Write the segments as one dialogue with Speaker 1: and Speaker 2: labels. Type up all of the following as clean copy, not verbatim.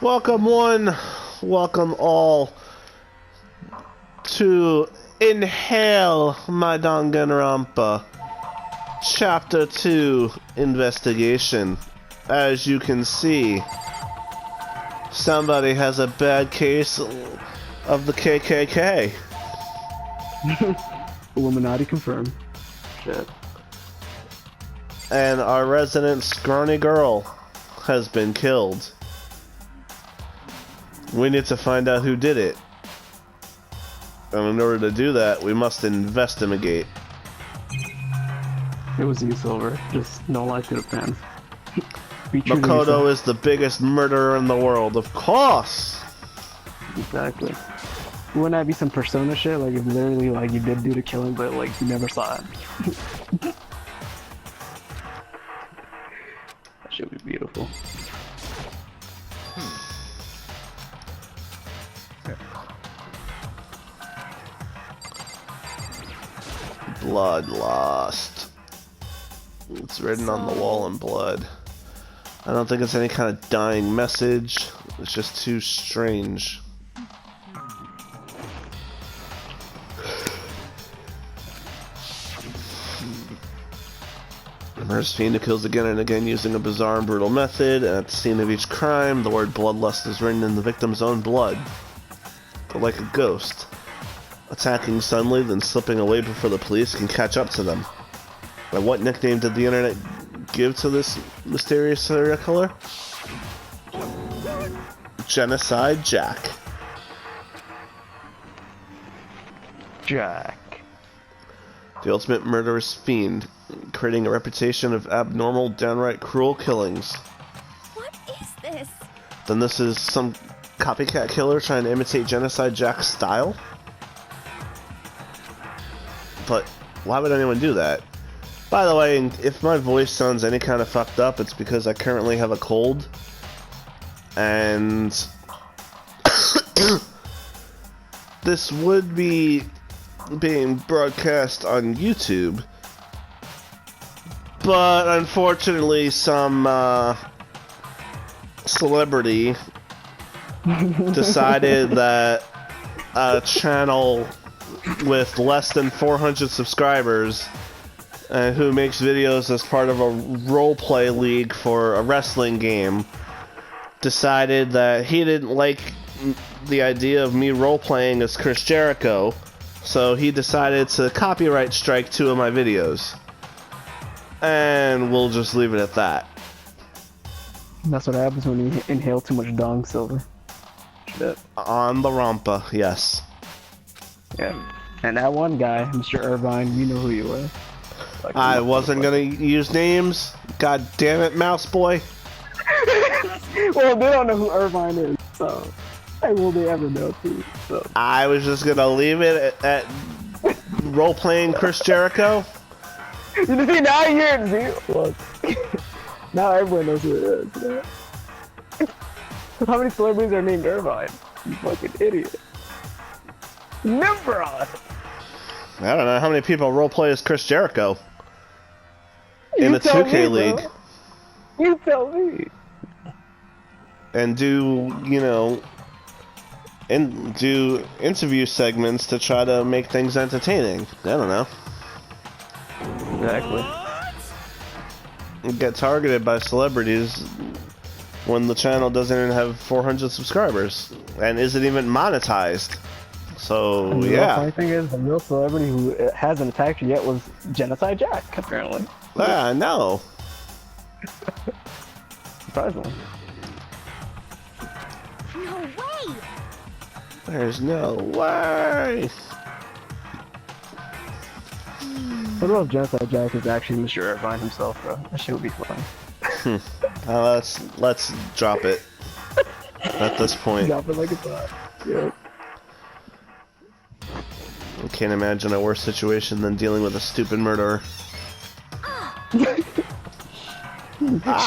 Speaker 1: Welcome one, welcome all to Inhale My Danganronpa Chapter 2 Investigation. As you can see, somebody has a bad case of the KKK.
Speaker 2: Illuminati confirmed. Shit.
Speaker 1: And our resident scrawny girl has been killed. We need to find out who did it. And in order to do that, we must investigate.
Speaker 2: It was you, Silver. Just no lie to the fans. Be true to
Speaker 1: Makoto
Speaker 2: yourself.
Speaker 1: is the biggest murderer in the world, of course!
Speaker 2: Exactly. Wouldn't that be some persona shit? Like, if literally, like, you did do the killing, but, like, you never saw it. That should be beautiful.
Speaker 1: Blood lost. It's written on the wall in blood. I don't think it's any kind of dying message. It's just too strange. A murderous fiend who kills again and again using a bizarre and brutal method, and at the scene of each crime, the word bloodlust is written in the victim's own blood. But like a ghost. Attacking suddenly, then slipping away before the police can catch up to them. And what nickname did the internet give to this mysterious serial killer? Genocide Jack.
Speaker 2: Jack.
Speaker 1: The ultimate murderous fiend, creating a reputation of abnormal, downright cruel killings.
Speaker 3: What is this?
Speaker 1: Then this is some copycat killer trying to imitate Genocide Jack's style? But why would anyone do that? By the way, if my voice sounds any kind of fucked up, it's because I currently have a cold. And this would be being broadcast on YouTube. But unfortunately, some celebrity decided that a channel with less than 400 subscribers who makes videos as part of a roleplay league for a wrestling game decided that he didn't like the idea of me roleplaying as Chris Jericho, so he decided to copyright strike 2 of my videos. And we'll just leave it at that.
Speaker 2: That's what happens when you inhale too much dong, Silver. Shit.
Speaker 1: On the Rampa, yes.
Speaker 2: Yeah. And that one guy, Mr. Irvine, you know who you were. Like,
Speaker 1: I wasn't gonna use names. God damn it, Mouse Boy.
Speaker 2: Well, they don't know who Irvine is, so hey, will they ever know too? So
Speaker 1: I was just gonna leave it at role-playing Chris Jericho.
Speaker 2: you see, now you're see, look. Now everyone knows who it is. Man. How many celebrities are named Irvine? You fucking idiot. Nimrod.
Speaker 1: I don't know how many people roleplay as Chris Jericho in
Speaker 2: You
Speaker 1: the
Speaker 2: tell
Speaker 1: 2K
Speaker 2: me,
Speaker 1: League.
Speaker 2: bro. You tell me.
Speaker 1: And do, you know, do interview segments to try to make things entertaining. I don't know.
Speaker 2: Exactly.
Speaker 1: Get targeted by celebrities when the channel doesn't even have 400 subscribers and isn't even monetized. So,
Speaker 2: And the
Speaker 1: yeah.
Speaker 2: funny thing is, the real celebrity who hasn't attacked you yet was Genocide Jack, apparently.
Speaker 1: Yeah, I know.
Speaker 2: Surprisingly.
Speaker 3: No way!
Speaker 1: There's no way.
Speaker 2: What about if Genocide Jack is actually Mr. Irvine himself, bro? That shit would be fun.
Speaker 1: Let's drop it at this point.
Speaker 2: Drop it like it's hot. Yeah.
Speaker 1: I can't imagine a worse situation than dealing with a stupid murderer.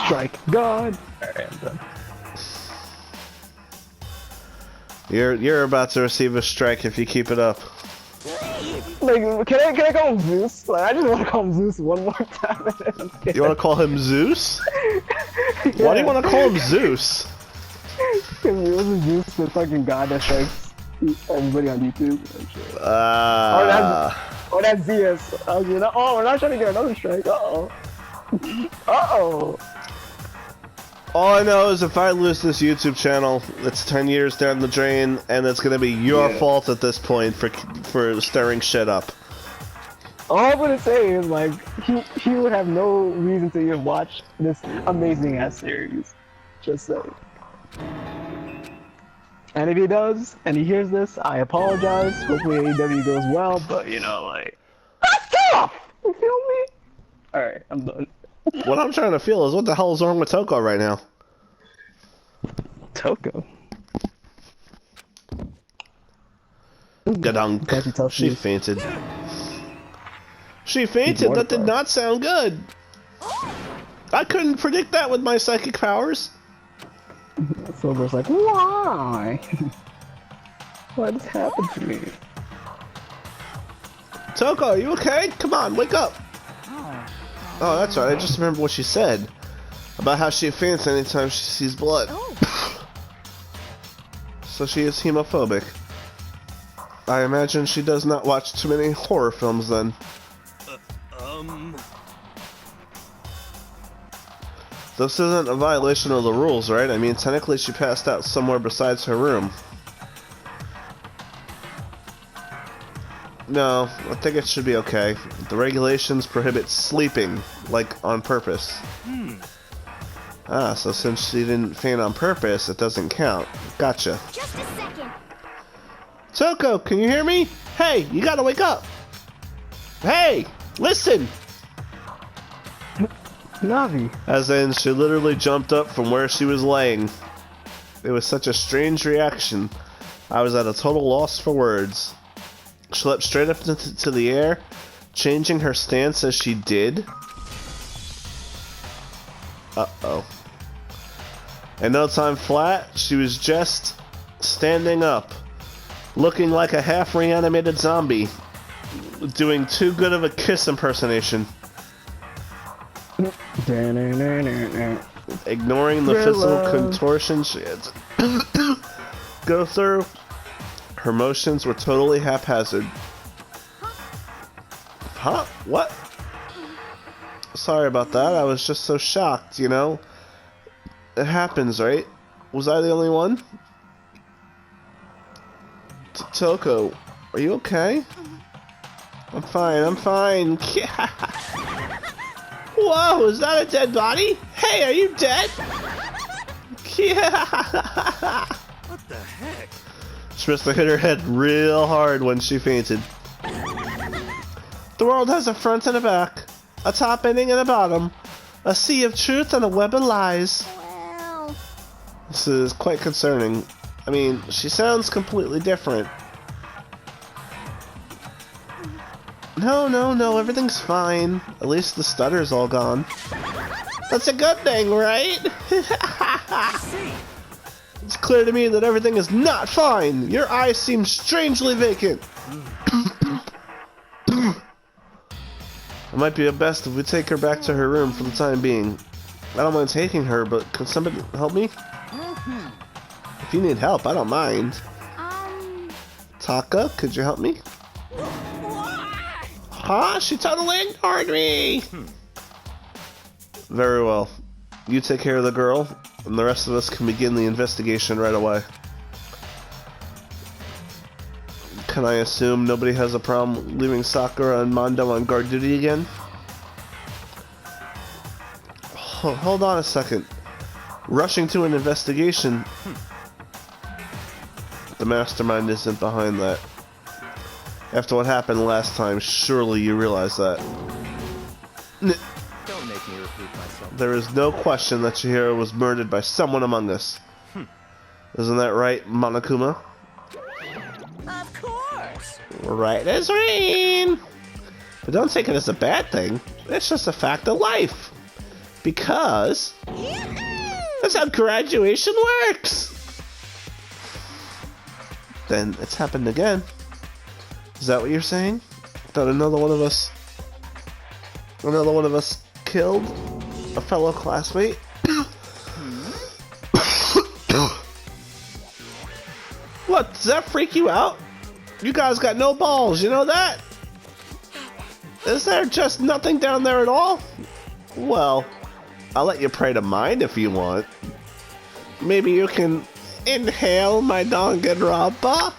Speaker 2: Strike God. Alright, I'm done.
Speaker 1: You're about to receive a strike if you keep it up.
Speaker 2: Like, can I call him Zeus? Like, I just want to call him Zeus one more time.
Speaker 1: You want to call him Zeus? Why do you want to call him Zeus?
Speaker 2: Because it was just the fucking god that strikes everybody on YouTube. And shit. Oh, that's ZS. I was like, oh, we're not trying to get another strike. Uh-oh. Uh-oh.
Speaker 1: All I know is if I lose this YouTube channel, it's 10 years down the drain, and it's gonna be your fault at this point for stirring shit up.
Speaker 2: All I'm gonna say is, like, he would have no reason to even watch this amazing-ass series. Just saying. And if he does, and he hears this, I apologize. Hopefully AEW goes well, but, you know, like... That's tough! You feel me? Alright, I'm done.
Speaker 1: What I'm trying to feel is what the hell is wrong with Toko right now?
Speaker 2: Toko?
Speaker 1: Gadunk. She fainted. She fainted? That did not sound good. I couldn't predict that with my psychic powers.
Speaker 2: Silver's like, why? What has happened to me?
Speaker 1: Toko, are you okay? Come on, wake up. Oh, that's right. I just remember what she said about how she faints anytime she sees blood. So she is hemophobic. I imagine she does not watch too many horror films then. This isn't a violation of the rules, right? I mean, technically she passed out somewhere besides her room. No, I think it should be okay. The regulations prohibit sleeping, like, on purpose. Ah, so since she didn't faint on purpose, it doesn't count. Gotcha.
Speaker 3: Just a second.
Speaker 1: Toko, can you hear me? Hey, you gotta wake up! Hey, listen!
Speaker 2: Navi.
Speaker 1: As in, she literally jumped up from where she was laying. It was such a strange reaction. I was at a total loss for words. She leapt straight up to the air, changing her stance as she did. Uh-oh. In no time flat, she was just standing up, looking like a half-reanimated zombie, doing too good of a Kiss impersonation. Ignoring the physical contortions she had to go through, her motions were totally haphazard. Huh? What? Sorry about that. I was just so shocked, you know? It happens, right? Was I the only one? Toko, are you okay? I'm fine, I'm fine. Whoa, is that a dead body? Hey, are you dead?
Speaker 4: What the heck?
Speaker 1: She must have hit her head real hard when she fainted. The world has a front and a back, a top ending and a bottom, a sea of truth and a web of lies.
Speaker 3: Well...
Speaker 1: This is quite concerning. I mean, she sounds completely different. No, everything's fine. At least the stutter's all gone. That's a good thing, right? It's clear to me that everything is not fine. Your eyes seem strangely vacant. It might be best if we take her back to her room for the time being. I don't mind taking her, but can somebody help me? If you need help, I don't mind. Taka, could you help me? Huh? She totally ignored me! Very well. You take care of the girl, and the rest of us can begin the investigation right away. Can I assume nobody has a problem leaving Sakura and Mondo on guard duty again? Hold on a second. Rushing to an investigation? The mastermind isn't behind that. After what happened last time, surely you realize that.
Speaker 4: Don't make me repeat myself.
Speaker 1: There is no question that Chihiro was murdered by someone among us. Isn't that right, Monokuma?
Speaker 4: Of course.
Speaker 1: Right as rain! But don't take it as a bad thing. It's just a fact of life. Because... that's how graduation works! Then it's happened again. Is that what you're saying? That another one of us killed a fellow classmate? What, does that freak you out? You guys got no balls, you know that? Is there just nothing down there at all? Well, I'll let you pray to mine if you want. Maybe you can inhale my Danganronpa?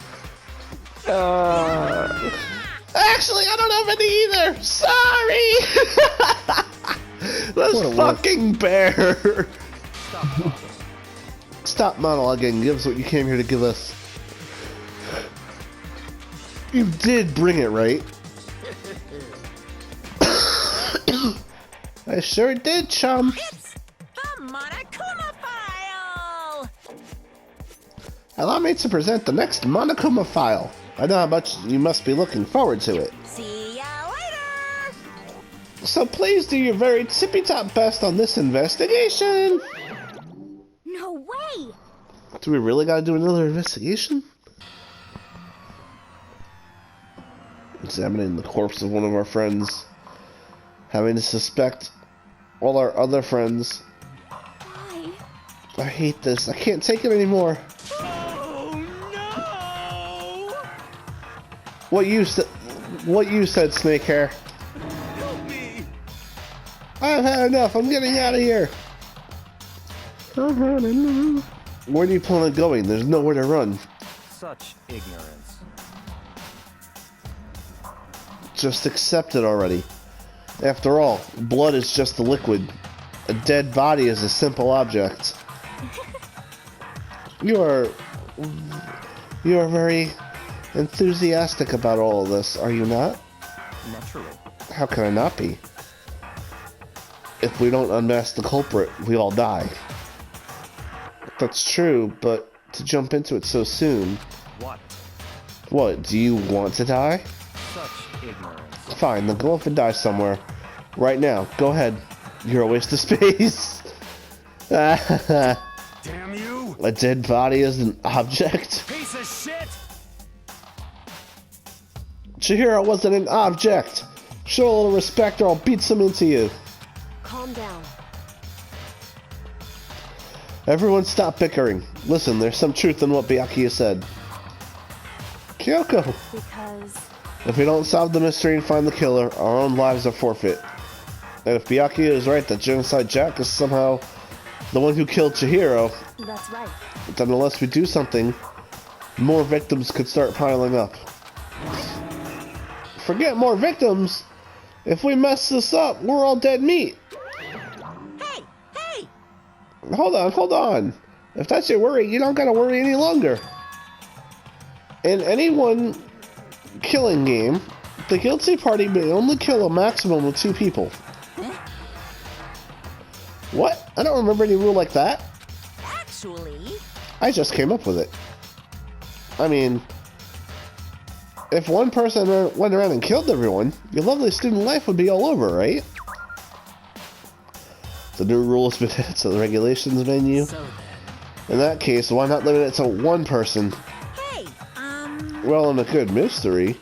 Speaker 1: Actually, I don't have any either. Sorry. This fucking bear. Stop monologuing. Give us what you came here to give us. You did bring it, right? I sure did, chum.
Speaker 4: It's the Monokuma file!
Speaker 1: Allow me to present the next Monokuma file. I know how much you must be looking forward to it.
Speaker 4: See ya later!
Speaker 1: So please do your very tippy-top best on this investigation.
Speaker 3: No way!
Speaker 1: Do we really gotta do another investigation? Examining the corpse of one of our friends. Having to suspect all our other friends.
Speaker 3: Why?
Speaker 1: I hate this. I can't take it anymore.
Speaker 4: Oh no!
Speaker 1: What you said, Snakehair?
Speaker 4: Help me!
Speaker 1: I've had enough. I'm getting out of here.
Speaker 2: I've had enough.
Speaker 1: Where do you plan on going? There's nowhere to run.
Speaker 4: Such ignorance.
Speaker 1: Just accept it already. After all, blood is just a liquid. A dead body is a simple object. You are very enthusiastic about all of this, are you not?
Speaker 4: Naturally.
Speaker 1: How can I not be? If we don't unmask the culprit, we all die. That's true, but to jump into it so soon...
Speaker 4: What?
Speaker 1: What, do you want to die?
Speaker 4: Such ignorance.
Speaker 1: Fine, then go up and die somewhere. Right now, go ahead. You're a waste of space.
Speaker 4: Damn you!
Speaker 1: A dead body is an object?
Speaker 4: Piece of shit!
Speaker 1: Chihiro wasn't an object. Show a little respect or I'll beat some into you.
Speaker 3: Calm down.
Speaker 1: Everyone stop bickering. Listen, there's some truth in what Byakuya said. Kyoko,
Speaker 3: Because...
Speaker 1: if we don't solve the mystery and find the killer, our own lives are forfeit. And if Byakuya is right that Genocide Jack is somehow the one who killed Chihiro,
Speaker 3: That's right.
Speaker 1: then unless we do something, more victims could start piling up. Forget more victims! If we mess this up, we're all dead meat!
Speaker 4: Hey! Hey!
Speaker 1: Hold on. If that's your worry, you don't gotta worry any longer. In any one killing game, the guilty party may only kill a maximum of 2 people. What? I don't remember any rule like that.
Speaker 4: Actually...
Speaker 1: I just came up with it. I mean, if one person went around and killed everyone, your lovely student life would be all over, right? The new rule has been added to the regulations menu.
Speaker 4: So then...
Speaker 1: In that case, why not limit it to one person?
Speaker 4: Hey!
Speaker 1: Well, in a good mystery,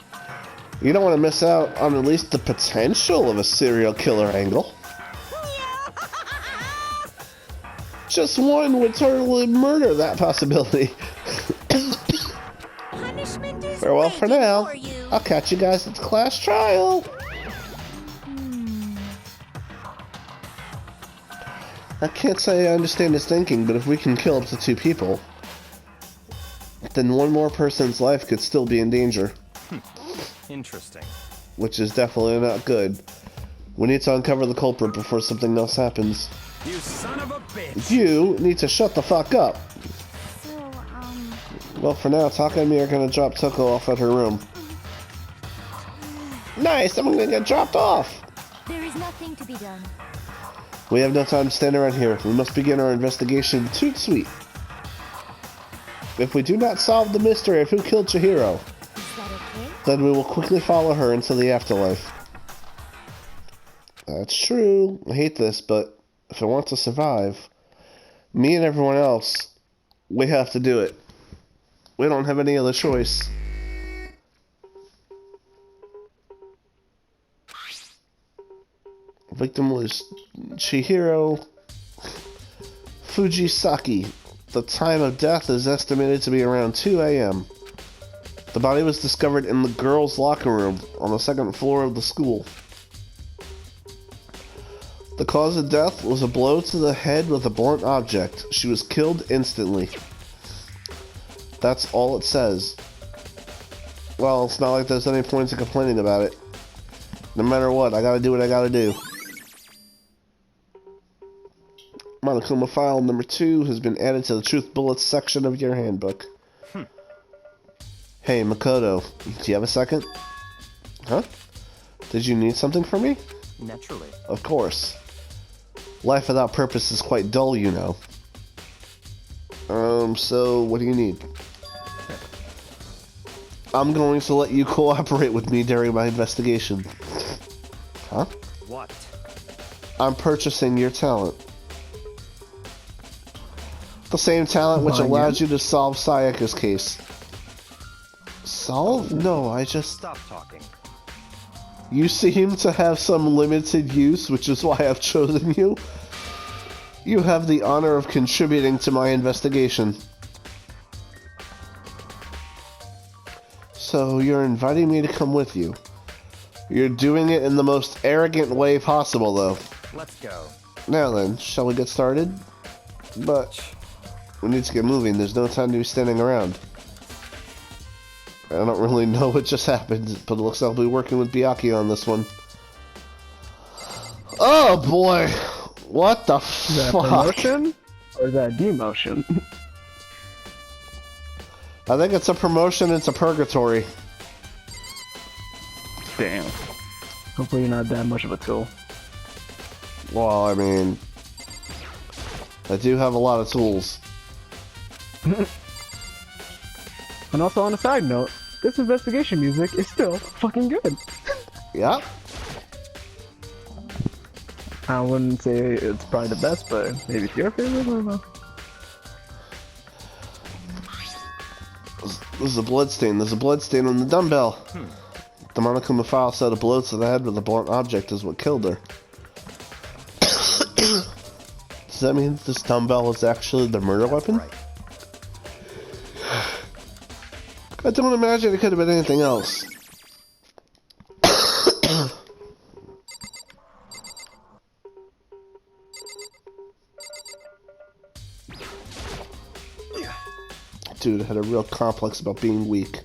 Speaker 1: you don't want to miss out on at least the potential of a serial killer angle. Just one would totally murder that possibility.
Speaker 4: Punishment is
Speaker 1: Farewell for
Speaker 4: waiting
Speaker 1: now.
Speaker 4: for you.
Speaker 1: I'll catch you guys at the class trial. I can't say I understand his thinking, but if we can kill up to 2 people, then one more person's life could still be in danger.
Speaker 4: Interesting.
Speaker 1: Which is definitely not good. We need to uncover the culprit before something else happens.
Speaker 4: You son of a bitch!
Speaker 1: You need to shut the fuck up.
Speaker 3: So,
Speaker 1: Well, for now, Taka and me are gonna drop Toko off at her room. Nice, I'm gonna get dropped off.
Speaker 3: there is nothing to be done.
Speaker 1: We have no time to stand around here. We must begin our investigation toot sweet. If we do not solve the mystery of who killed Chihiro,
Speaker 3: Is that okay?
Speaker 1: then we will quickly follow her into the afterlife. That's true. I hate this, but if I want to survive, me and everyone else, we have to do it. We don't have any other choice. Victim was Chihiro Fujisaki. The time of death is estimated to be around 2 a.m. The body was discovered in the girls' locker room on the second floor of the school. The cause of death was a blow to the head with a blunt object. She was killed instantly. That's all it says. Well, it's not like there's any points of complaining about it. No matter what, I gotta do what I gotta do. Monokuma file number 2 has been added to the truth bullets section of your handbook. Hey, Makoto, do you have a second? Huh? Did you need something from me?
Speaker 4: Naturally.
Speaker 1: Of course. Life without purpose is quite dull, you know. So what do you need? I'm going to let you cooperate with me during my investigation. Huh?
Speaker 4: What?
Speaker 1: I'm purchasing your talent. The same talent which allowed you to solve Sayaka's case. Solve? No, I just...
Speaker 4: Stop talking.
Speaker 1: You seem to have some limited use, which is why I've chosen you. You have the honor of contributing to my investigation. So, you're inviting me to come with you. You're doing it in the most arrogant way possible, though.
Speaker 4: Let's go.
Speaker 1: Now then, shall we get started? But we need to get moving. There's no time to be standing around. I don't really know what just happened, but it looks like I'll be working with Byakuya on this one. Oh boy! What the fuck?
Speaker 2: Is that promotion or is that demotion?
Speaker 1: I think it's a promotion, it's a purgatory.
Speaker 2: Damn. Hopefully you're not that much of a tool.
Speaker 1: Well, I mean... I do have a lot of tools.
Speaker 2: And also on a side note, this investigation music is still fucking good.
Speaker 1: Yeah.
Speaker 2: I wouldn't say it's probably the best, but maybe it's your favorite, I don't know.
Speaker 1: This is a bloodstain. There's a bloodstain on the dumbbell. The Monokuma file said a blow to the head with a blunt object is what killed her. Does that mean this dumbbell was actually the murder weapon?
Speaker 4: Right.
Speaker 1: I don't imagine it could have been anything else. Dude had a real complex about being weak.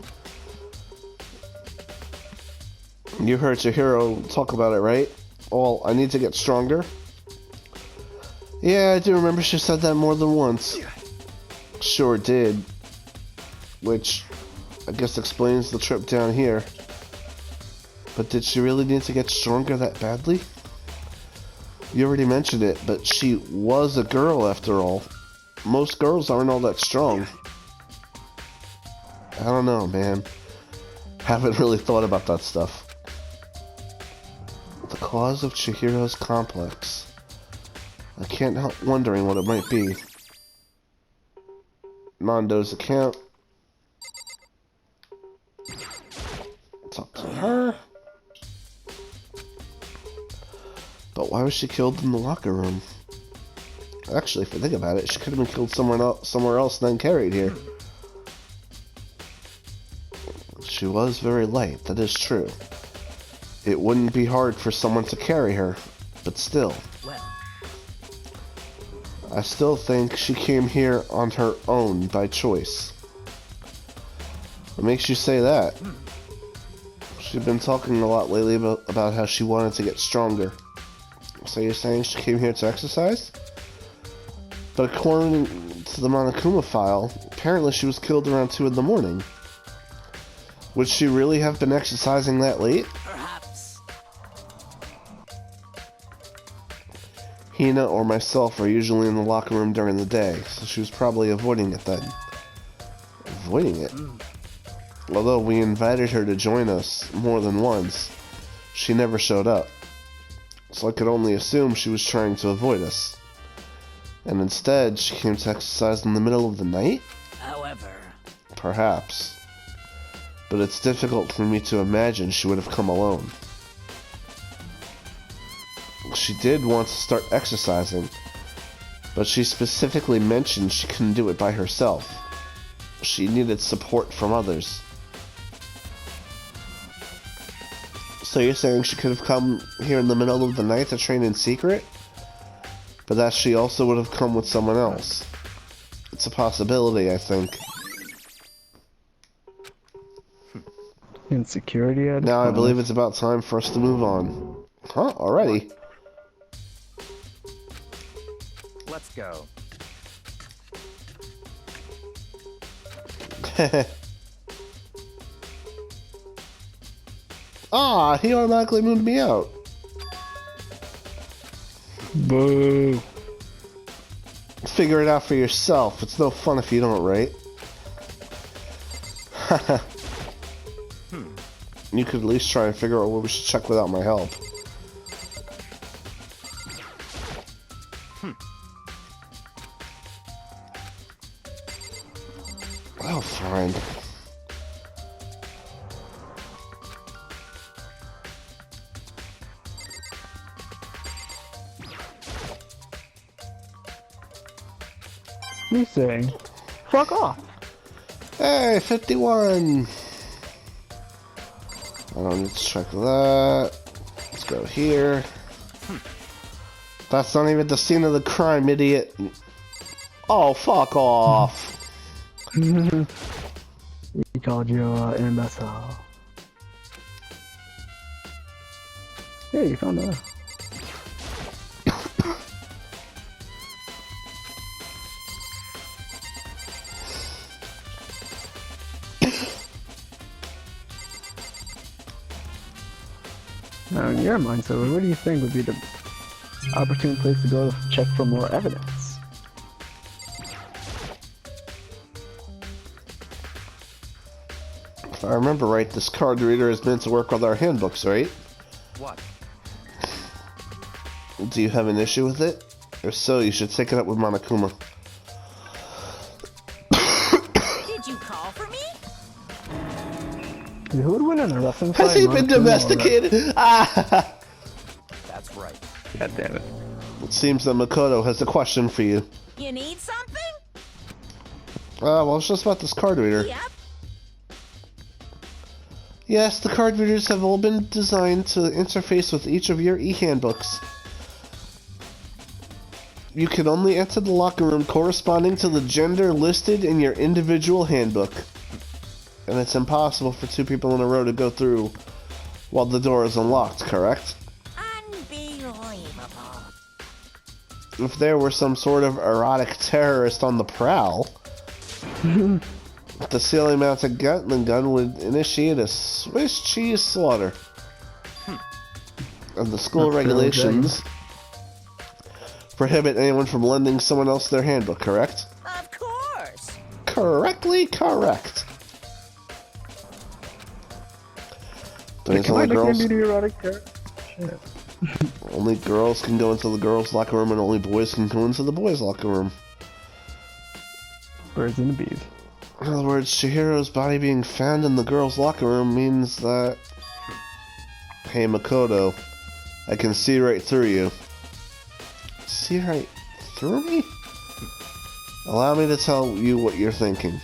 Speaker 1: You heard Chihiro talk about it, right? Well, I need to get stronger. Yeah, I do remember she said that more than once. Sure did. Which, I guess explains the trip down here. But did she really need to get stronger that badly? You already mentioned it, but she was a girl after all. Most girls aren't all that strong. I don't know, man. Haven't really thought about that stuff. The cause of Chihiro's complex. I can't help wondering what it might be. Mondo's account. Talk to her. But why was she killed in the locker room? Actually, if I think about it, she could have been killed somewhere else and then carried here. She was very light, that is true. It wouldn't be hard for someone to carry her, but still.
Speaker 4: Well,
Speaker 1: I still think she came here on her own by choice. What makes you say that? She's been talking a lot lately about how she wanted to get stronger. So you're saying she came here to exercise? But according to the Monokuma file, apparently she was killed around 2 in the morning. Would she really have been exercising that late?
Speaker 4: perhaps.
Speaker 1: Hina or myself are usually in the locker room during the day, so she was probably avoiding it then. Avoiding it? Although we invited her to join us more than once, she never showed up. So I could only assume she was trying to avoid us. And instead, she came to exercise in the middle of the night?
Speaker 4: However,
Speaker 1: Perhaps. But it's difficult for me to imagine she would have come alone. She did want to start exercising. But she specifically mentioned she couldn't do it by herself. She needed support from others. So you're saying she could have come here in the middle of the night to train in secret? But that she also would have come with someone else. It's a possibility, I think.
Speaker 2: Insecurity at
Speaker 1: Now I
Speaker 2: its
Speaker 1: believe
Speaker 2: finest.
Speaker 1: it's about time for us to move on. Huh? Already?
Speaker 4: Let's go.
Speaker 1: Ah, he automatically moved me out.
Speaker 2: Boo.
Speaker 1: Figure it out for yourself. It's no fun if you don't, right? You could at least try and figure out what we should check without my help. Well, fine.
Speaker 2: You say, fuck off.
Speaker 1: Hey, 51! I don't need to check that. Let's go here. That's not even the scene of the crime, idiot. Oh, fuck off.
Speaker 2: He called you an imbecile. Hey, you found that. Now, in your mind, so what do you think would be the opportune place to go to check for more evidence?
Speaker 1: If I remember right, this card reader is meant to work with our handbooks, right?
Speaker 4: What?
Speaker 1: Do you have an issue with it? If so, you should take it up with Monokuma.
Speaker 4: Did you call for me?
Speaker 2: Who would win in a wrestling
Speaker 1: Has
Speaker 2: fight?
Speaker 1: he been
Speaker 2: Monokuma or
Speaker 1: domesticated? Ah!
Speaker 4: That's right.
Speaker 2: God damn it.
Speaker 1: It seems that Makoto has a question for you.
Speaker 4: You need something?
Speaker 1: Well, it's just about this card reader.
Speaker 4: Yep.
Speaker 1: Yes, the card readers have all been designed to interface with each of your e-handbooks. You can only enter the locker room corresponding to the gender listed in your individual handbook. And it's impossible for two people in a row to go through while the door is unlocked, correct?
Speaker 4: Unbelievable.
Speaker 1: If there were some sort of erotic terrorist on the prowl, the ceiling-mounted Gatling gun would initiate a Swiss cheese slaughter. And the school
Speaker 2: That's
Speaker 1: regulations prohibit anyone from lending someone else their handbook, correct?
Speaker 4: Of course.
Speaker 1: Correctly correct. There's
Speaker 2: Can I
Speaker 1: only
Speaker 2: look
Speaker 1: girls.
Speaker 2: into the erotic character? Shit.
Speaker 1: Only girls can go into the girls' locker room, and only boys can go into the boys' locker room.
Speaker 2: Birds and the bees.
Speaker 1: In other words, Chihiro's body being found in the girls' locker room means that... Hey, Makoto, I can see right through you. See right through me? Allow me to tell you what you're thinking.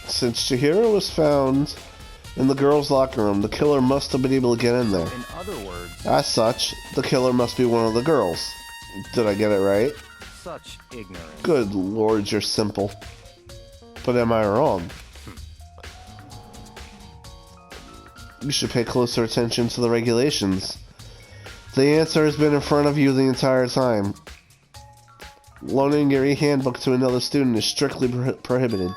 Speaker 1: Since Chihiro was found in the girls' locker room, the killer must have been able to get in there.
Speaker 4: In other words,
Speaker 1: As such, the killer must be one of the girls. Did I get it right?
Speaker 4: such ignorance.
Speaker 1: Good lord, you're simple. But am I wrong? You should pay closer attention to the regulations. The answer has been in front of you the entire time. Loaning your e-handbook to another student is strictly prohibited.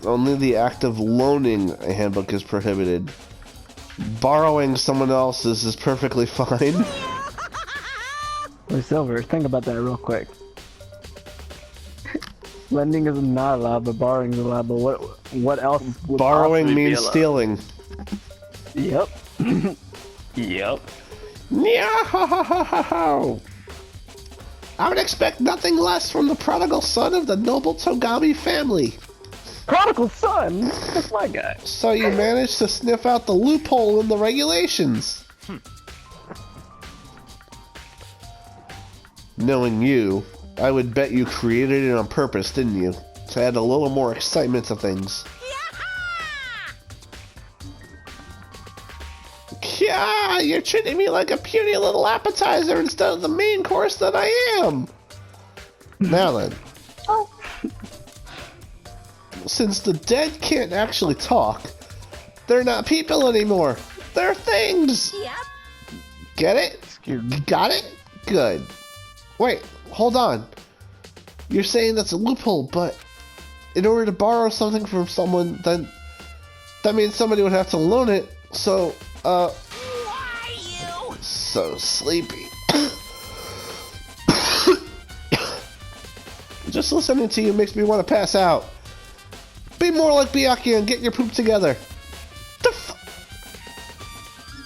Speaker 1: Only the act of loaning a handbook is prohibited. Borrowing someone else's is perfectly fine.
Speaker 2: Wait, Silver, think about that real quick. Lending is not allowed, but borrowing is allowed. But what else? Would
Speaker 1: Borrowing
Speaker 2: possibly be
Speaker 1: means
Speaker 2: allowed?
Speaker 1: stealing.
Speaker 2: Yep. Yep.
Speaker 1: Nyah-ha-ha-ha-ha-ho! I would expect nothing less from the prodigal son of the noble Togami family.
Speaker 2: Prodigal son. That's my guy.
Speaker 1: So you managed to sniff out the loophole in the regulations. Knowing you, I would bet you created it on purpose, didn't you? To add a little more excitement to things. Yeah, you're treating me like a puny little appetizer instead of the main course that I am. Now then.
Speaker 2: Oh.
Speaker 1: Since the dead can't actually talk, they're not people anymore. They're things.
Speaker 4: Yep.
Speaker 1: Get it? Got it? Good. Wait, hold on. You're saying that's a loophole, but in order to borrow something from someone, then that means somebody would have to loan it. So,
Speaker 4: Why you?
Speaker 1: so sleepy. Just listening to you makes me want to pass out. Be more like Byakuya and get your poop together.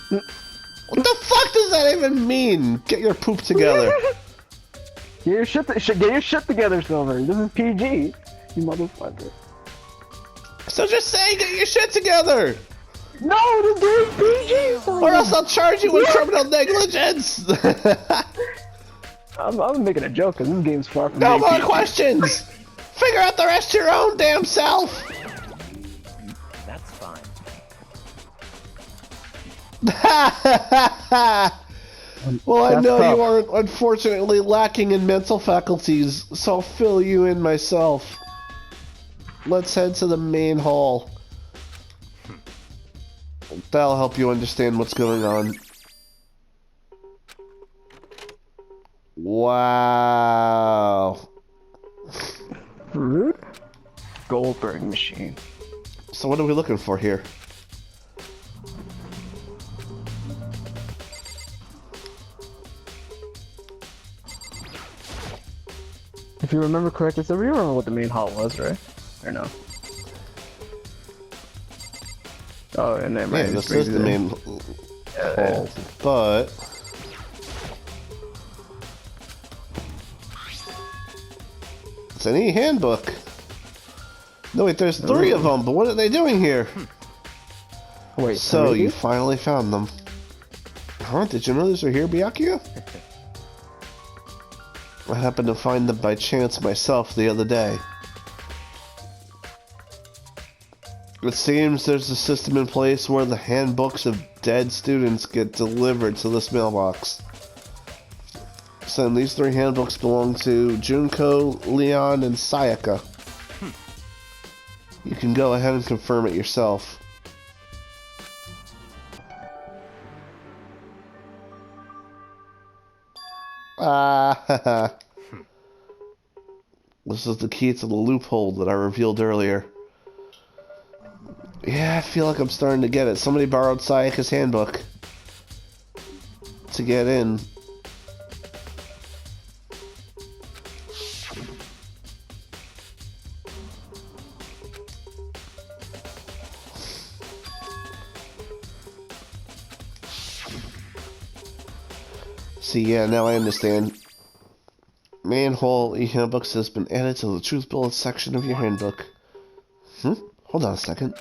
Speaker 1: What the fuck does that even mean? Get your poop together.
Speaker 2: Get your shit together, Silver. This is PG. You motherfucker.
Speaker 1: So just say get your shit together.
Speaker 2: No, this is PG. Silver.
Speaker 1: Or else I'll charge you with criminal negligence.
Speaker 2: I'm making a joke because this game's far from
Speaker 1: No
Speaker 2: being
Speaker 1: more
Speaker 2: PG.
Speaker 1: questions. Figure out the rest your own damn self.
Speaker 4: That's fine.
Speaker 1: Well, I
Speaker 2: That's
Speaker 1: know
Speaker 2: tough.
Speaker 1: you are unfortunately lacking in mental faculties, so I'll fill you in myself. Let's head to the main hall. That'll help you understand what's going on. Wow.
Speaker 2: Fruit? Goldberg machine.
Speaker 1: So what are we looking for here?
Speaker 2: If you remember correctly, so you remember what the main hall was, right? Or no? Oh, and then
Speaker 1: Yeah, this is the main hall, but it's an e-handbook. No, wait, there's 3 of them, but what are they doing here?
Speaker 2: Wait,
Speaker 1: So,
Speaker 2: really?
Speaker 1: you finally found them. Huh? Did you know these are here, Byakuya? I happened to find them by chance myself the other day. It seems there's a system in place where the handbooks of dead students get delivered to this mailbox. So these 3 handbooks belong to Junko, Leon, and Sayaka. You can go ahead and confirm it yourself. This is the key to the loophole that I revealed earlier. Yeah, I feel like I'm starting to get it. Somebody borrowed Sayaka's handbook to get in. See, yeah, now I understand. Manhole e-handbooks has been added to the Truth Bullet section of your handbook. Hold on a second.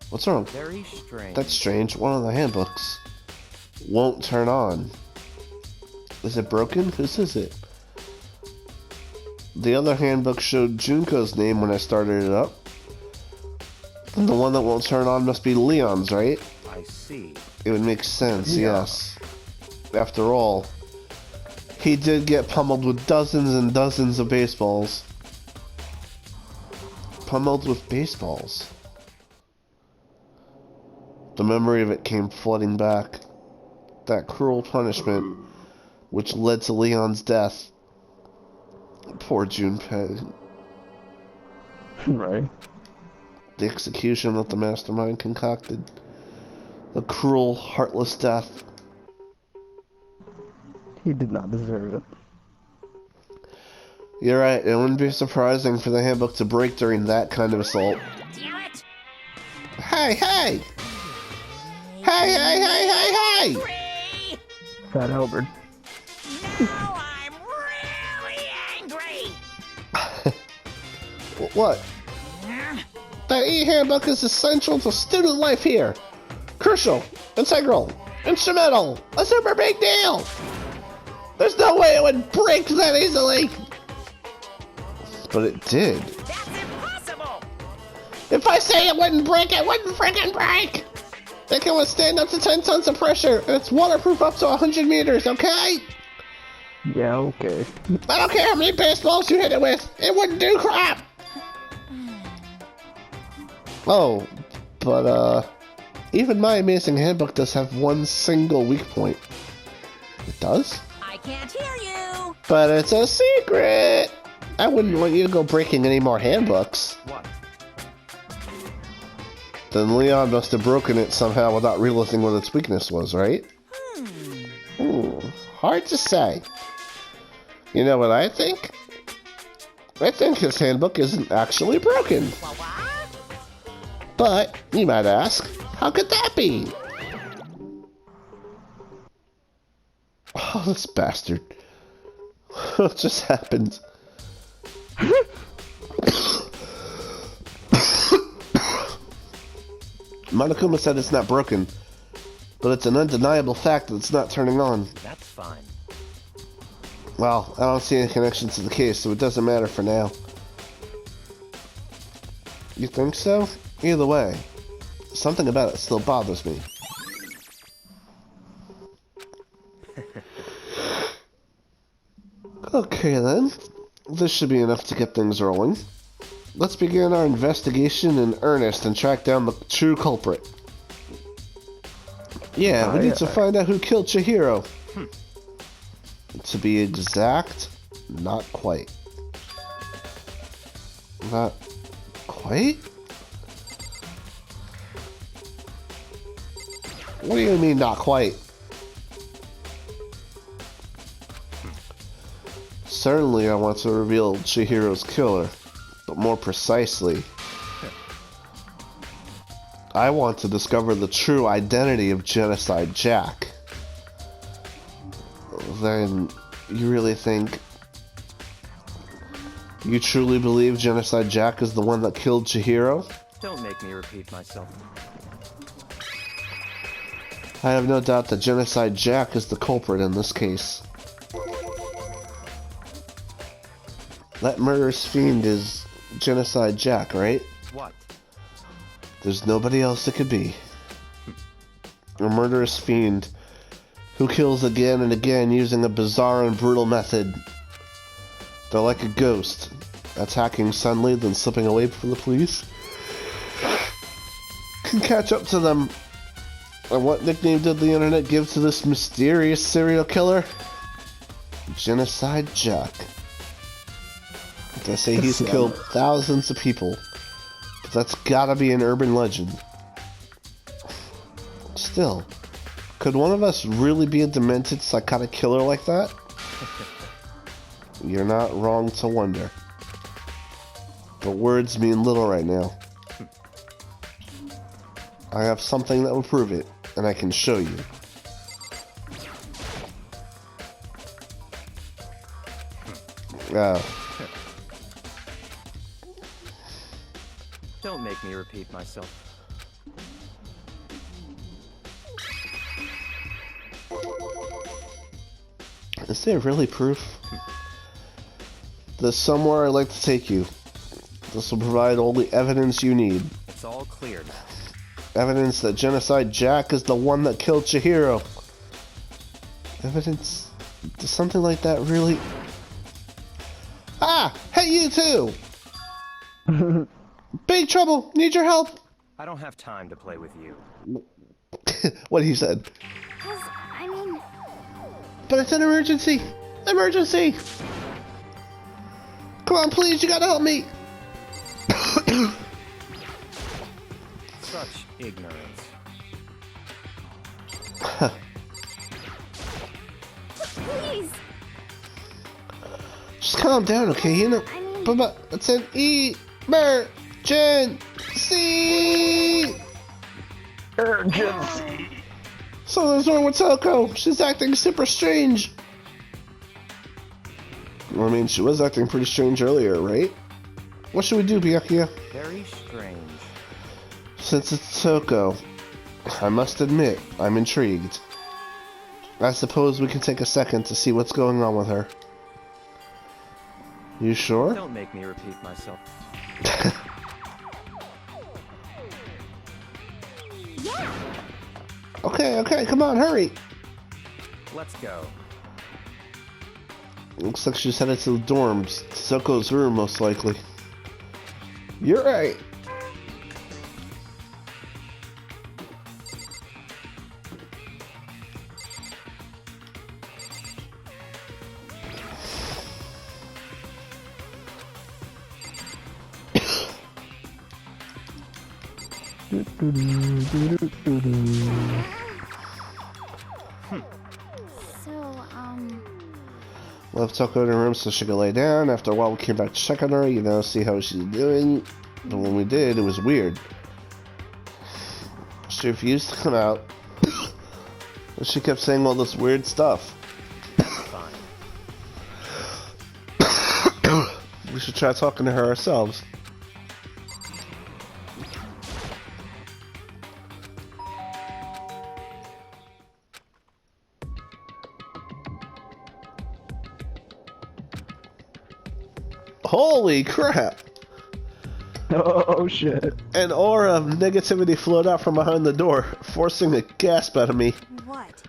Speaker 1: What's wrong?
Speaker 4: Very strange.
Speaker 1: That's strange. One of the handbooks won't turn on. Is it broken? Whose is it? The other handbook showed Junko's name when I started it up. And the one that won't turn on must be Leon's, right?
Speaker 4: I see.
Speaker 1: It would make sense,
Speaker 2: Yeah.
Speaker 1: yes. After all, he did get pummeled with dozens and dozens of baseballs. Pummeled with baseballs. The memory of it came flooding back. That cruel punishment, which led to Leon's death. Poor Junpei.
Speaker 2: Right.
Speaker 1: The execution that the mastermind concocted. The cruel, heartless death.
Speaker 2: He did not deserve it.
Speaker 1: You're right, it wouldn't be surprising for the handbook to break during that kind of assault.
Speaker 4: Damn it!
Speaker 1: Hey, hey! Hey, hey, hey, hey, hey!
Speaker 4: Free!
Speaker 2: Fat Albert.
Speaker 4: Now I'm really angry!
Speaker 1: What? That e-handbook is essential to student life here. Crucial, integral, instrumental, a super big deal. There's no way it would break that easily! But it did.
Speaker 4: That's impossible!
Speaker 1: If I say it wouldn't break, it wouldn't freaking break! It can withstand up to 10 tons of pressure, and it's waterproof up to 100 meters, okay?
Speaker 2: Yeah, okay.
Speaker 1: I don't care how many baseballs you hit it with, it wouldn't do crap! Oh, but even my amazing handbook does have one single weak point. It does?
Speaker 4: I can't hear you!
Speaker 1: But it's a secret! I wouldn't want you to go breaking any more handbooks.
Speaker 4: What?
Speaker 1: Then Leon must have broken it somehow without realizing what its weakness was, right? Hard to say. You know what I think? I think his handbook isn't actually broken.
Speaker 4: What?
Speaker 1: But, you might ask, how could that be? Oh, this bastard. What just happened? Monokuma said it's not broken, but it's an undeniable fact that it's not turning on.
Speaker 4: That's fine.
Speaker 1: Well, I don't see any connection to the case, so it doesn't matter for now. You think so? Either way, something about it still bothers me. Okay then, this should be enough to get things rolling. Let's begin our investigation in earnest and track down the true culprit. Yeah, we need to find out who killed Chihiro. To be exact, not quite. Not quite? What do you mean, not quite? Certainly I want to reveal Chihiro's killer, but more precisely, I want to discover the true identity of Genocide Jack. Then, you really think... You truly believe Genocide Jack is the one that killed Chihiro?
Speaker 5: Don't make me repeat myself.
Speaker 1: I have no doubt that Genocide Jack is the culprit in this case. That murderous fiend is Genocide Jack, right?
Speaker 5: What?
Speaker 1: There's nobody else it could be. A murderous fiend who kills again and again using a bizarre and brutal method. They're like a ghost, attacking suddenly, then slipping away from the police. Can catch up to them. And what nickname did the internet give to this mysterious serial killer? Genocide Jack. They say he's killed thousands of people, but that's gotta be an urban legend. Still, could one of us really be a demented, psychotic killer like that? You're not wrong to wonder. But words mean little right now. I have something that will prove it, and I can show you.
Speaker 5: Don't make me repeat myself.
Speaker 1: Is there really proof? There's somewhere I'd like to take you. This will provide all the evidence you need.
Speaker 5: It's all clear now.
Speaker 1: Evidence that Genocide Jack is the one that killed Chihiro. Evidence? Does something like that really... Ah! Hey, you too! Big trouble! Need your help!
Speaker 5: I don't have time to play with you.
Speaker 1: What he said.
Speaker 3: 'Cause, I mean,
Speaker 1: But it's an emergency! Emergency! Come on, please, you gotta help me!
Speaker 5: Such ignorance.
Speaker 3: please.
Speaker 1: Just calm down, okay? You know,
Speaker 3: I mean,
Speaker 1: but it's an emergency!
Speaker 2: Urgency.
Speaker 1: Something's wrong with Toko. She's acting super strange. Well, I mean, she was acting pretty strange earlier, right? What should we do, Byakuya?
Speaker 5: Very strange.
Speaker 1: Since it's Toko, I must admit, I'm intrigued. I suppose we can take a second to see what's going on with her. You sure?
Speaker 5: Don't make me repeat myself.
Speaker 3: Yeah.
Speaker 1: Okay, come on, hurry!
Speaker 5: Let's go.
Speaker 1: Looks like she's headed to the dorms. Soko's room, most likely. You're right.
Speaker 3: So,
Speaker 1: Left Toko in her room so she could lay down. After a while, we came back to check on her, you know, see how she's doing. But when we did, it was weird. She refused to come out. And she kept saying all this weird stuff.
Speaker 5: Fine.
Speaker 1: We should try talking to her ourselves. Holy crap!
Speaker 2: Oh shit.
Speaker 1: An aura of negativity flowed out from behind the door, forcing a gasp out of me.
Speaker 3: what?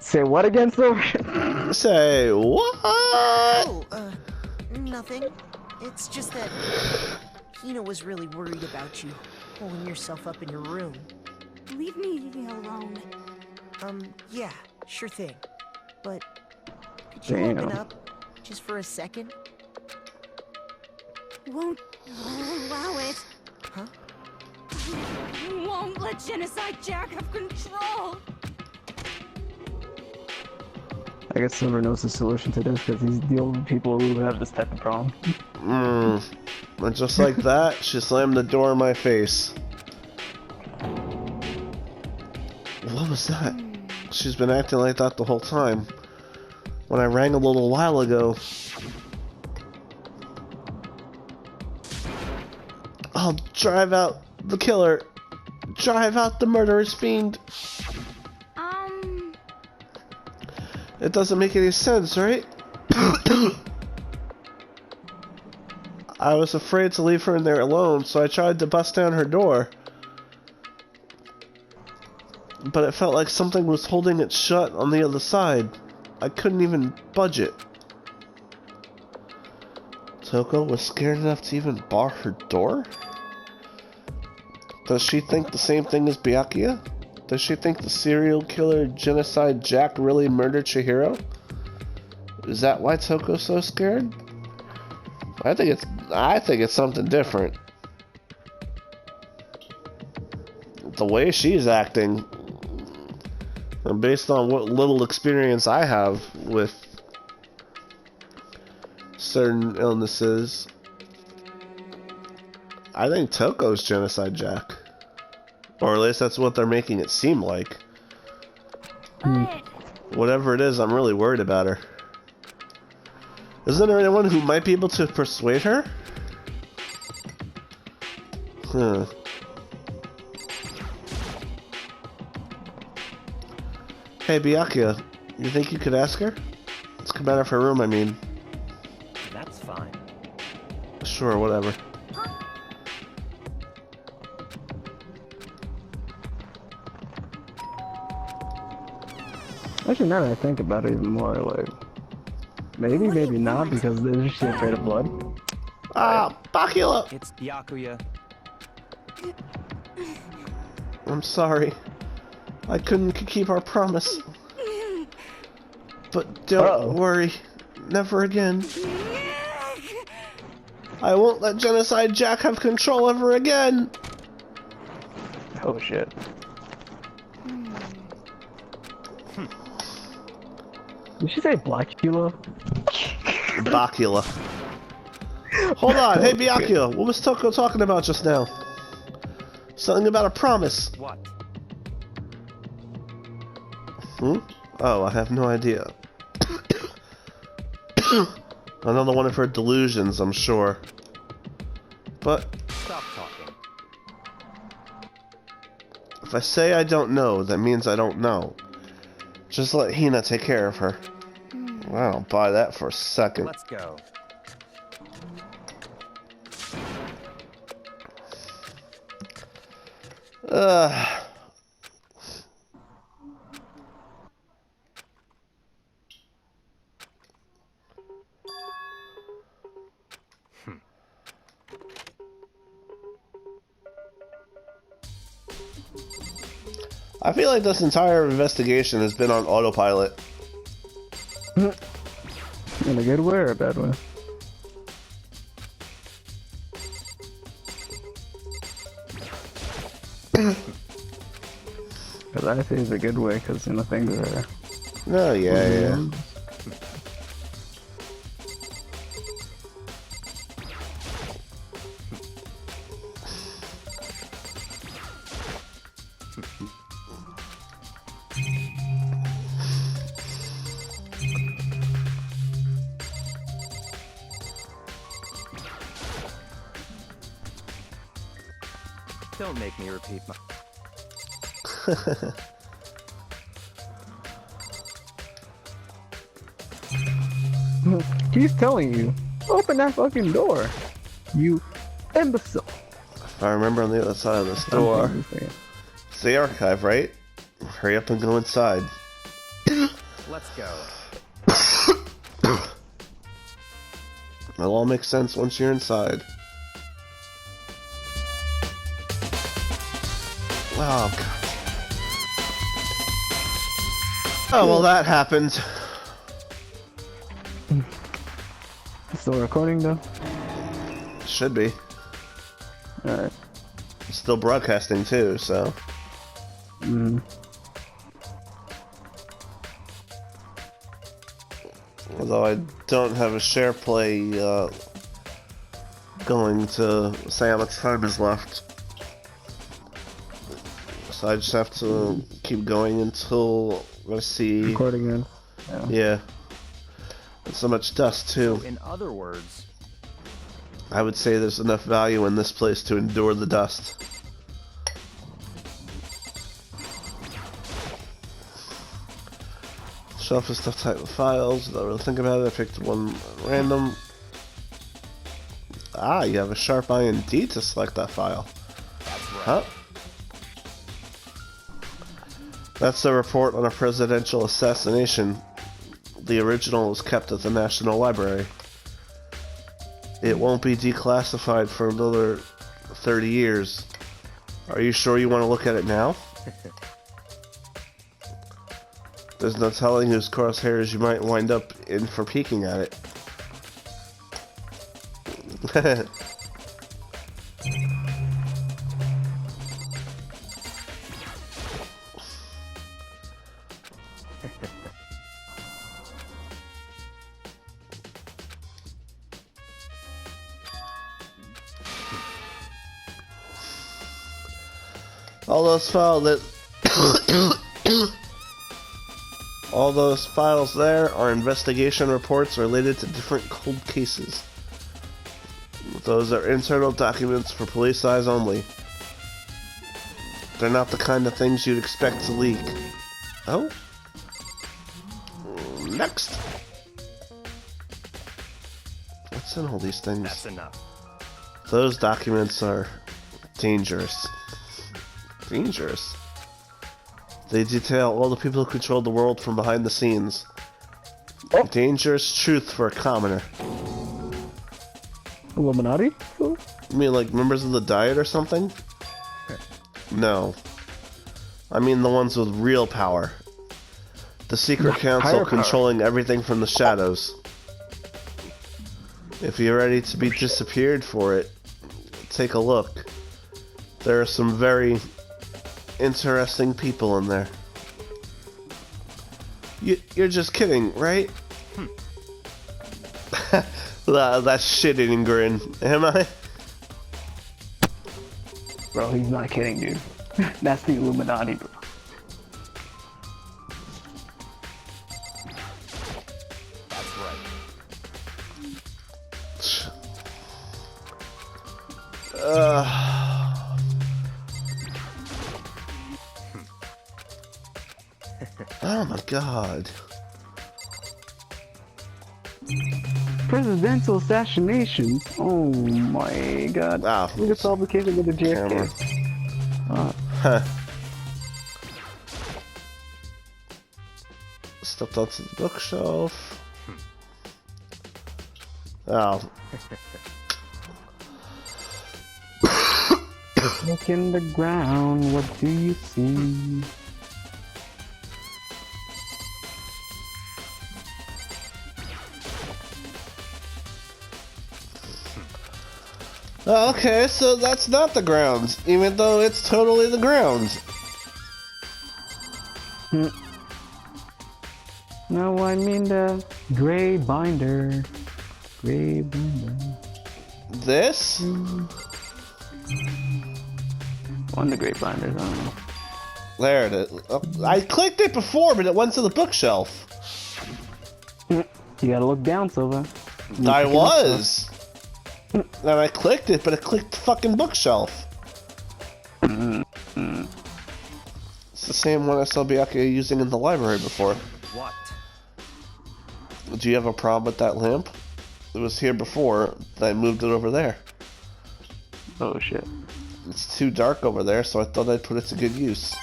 Speaker 2: Say what again, sir?
Speaker 1: Say, what?
Speaker 4: Oh, nothing. It's just that Hina was really worried about you, pulling yourself up in your room.
Speaker 3: Leave me alone.
Speaker 4: Yeah, sure thing. But could you open up just for a second?
Speaker 3: Won't allow it.
Speaker 4: Huh?
Speaker 3: Won't let Genocide Jack have control.
Speaker 2: I guess Silver knows the solution to this because he's the only people who have this type of problem.
Speaker 1: And just like that, she slammed the door in my face. What was that? She's been acting like that the whole time. When I rang a little while ago... I'll drive out the killer. Drive out the murderous fiend. It doesn't make any sense, right? I was afraid to leave her in there alone, so I tried to bust down her door. But it felt like something was holding it shut on the other side. I couldn't even budge it. Toko was scared enough to even bar her door? Does she think the same thing as Byakuya? Does she think the serial killer Genocide Jack really murdered Chihiro? Is that why Toko's so scared? I think it's something different. The way she's acting, and based on what little experience I have with certain illnesses, I think Toko's Genocide Jack. Or at least that's what they're making it seem like.
Speaker 3: But
Speaker 1: Whatever it is, I'm really worried about her. Isn't there anyone who might be able to persuade her? Huh. Hey, Byakuya, you think you could ask her? Let's come out of her room, I mean.
Speaker 5: That's fine.
Speaker 1: Sure, whatever.
Speaker 2: Actually, now that I think about it even more, like, maybe, maybe not, because they're just afraid of blood.
Speaker 1: Ah, Byakuya!
Speaker 5: It's Byakuya.
Speaker 1: I'm sorry. I couldn't keep our promise. But don't worry. Never again. I won't let Genocide Jack have control ever again!
Speaker 2: Oh shit. Did she say Blackula?
Speaker 1: Byakuya. Hold on, hey Byakuya, what was Toko talking about just now? Something about a promise.
Speaker 5: What?
Speaker 1: Oh, I have no idea. Another one of her delusions, I'm sure. But
Speaker 5: Stop talking.
Speaker 1: if I say I don't know, that means I don't know. Just let Hina take care of her. I don't buy that for a second.
Speaker 5: Let's go.
Speaker 1: Ugh. I feel like this entire investigation has been on autopilot.
Speaker 2: In a good way or a bad way? Because I say it's a good way, because, you know, things are...
Speaker 1: Oh, yeah.
Speaker 5: Don't make me repeat my...
Speaker 2: He's telling you, open that fucking door, you imbecile.
Speaker 1: If I remember on the other side of this door, it's the archive, right? Hurry up and go inside.
Speaker 5: Let's go.
Speaker 1: It'll all make sense once you're inside. Oh, God. Oh, well, that happened.
Speaker 2: Still recording though?
Speaker 1: Should be.
Speaker 2: Alright.
Speaker 1: Still broadcasting, too, so... Although I don't have a share play going to say how much time is left. So I just have to keep going until I see...
Speaker 2: Recording in.
Speaker 1: Yeah. And so much dust, too.
Speaker 5: In other words...
Speaker 1: I would say there's enough value in this place to endure the dust. Shelf of stuff type of files. Don't really think about it. I picked one at random. Ah, you have a sharp IND to select that file.
Speaker 5: That's right.
Speaker 1: Huh? That's a report on a presidential assassination. The original is kept at the National Library. It won't be declassified for another 30 years. Are you sure you want to look at it now? There's no telling whose crosshairs you might wind up in for peeking at it. All those files there are investigation reports related to different cold cases. Those are internal documents for police eyes only. They're not the kind of things you'd expect to leak. Oh? Next! What's in all these things?
Speaker 5: That's enough.
Speaker 1: Those documents are dangerous. Dangerous? They detail all the people who control the world from behind the scenes.
Speaker 2: Oh.
Speaker 1: Dangerous truth for a commoner.
Speaker 2: Illuminati?
Speaker 1: You mean like members of the Diet or something? No. I mean the ones with real power. The secret council
Speaker 2: Higher power.
Speaker 1: controlling everything from the shadows. If you're ready to be disappeared for it, take a look. There are some very interesting people in there. You're just kidding, right? That shit-eating grin. Am I?
Speaker 2: Bro, he's not kidding, dude. That's the Illuminati, bro.
Speaker 5: That's right.
Speaker 1: Oh my god.
Speaker 2: Presidential assassination. Oh my god.
Speaker 1: Wow.
Speaker 2: Look at publication with the
Speaker 1: Camera.
Speaker 2: JFK.
Speaker 1: Huh. Stepped onto the bookshelf. Oh.
Speaker 2: Look in the ground, what do you see?
Speaker 1: Oh, okay, so that's not the grounds, even though it's totally the grounds.
Speaker 2: No, I mean the gray binder. Gray binder.
Speaker 1: This?
Speaker 2: On the gray binders, I don't know.
Speaker 1: There it is. Oh, I clicked it before, but it went to the bookshelf.
Speaker 2: You gotta look down, Silva.
Speaker 1: I was. And I clicked it, but it clicked the fucking bookshelf. It's the same one I saw Bianca using in the library before.
Speaker 5: What?
Speaker 1: Do you have a problem with that lamp? It was here before, I moved it over there.
Speaker 2: Oh shit.
Speaker 1: It's too dark over there, so I thought I'd put it to good use.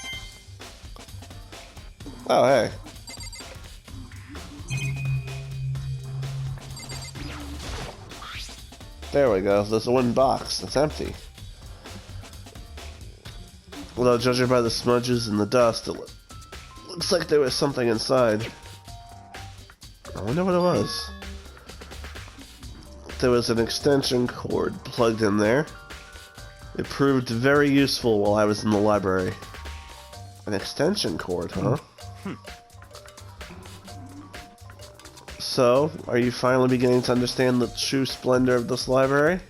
Speaker 1: Oh, hey. There we go. There's a wooden box. It's empty. Although, judging by the smudges and the dust, it looks like there was something inside. I wonder what it was. There was an extension cord plugged in there. It proved very useful while I was in the library. An extension cord, huh? So, are you finally beginning to understand the true splendor of this library?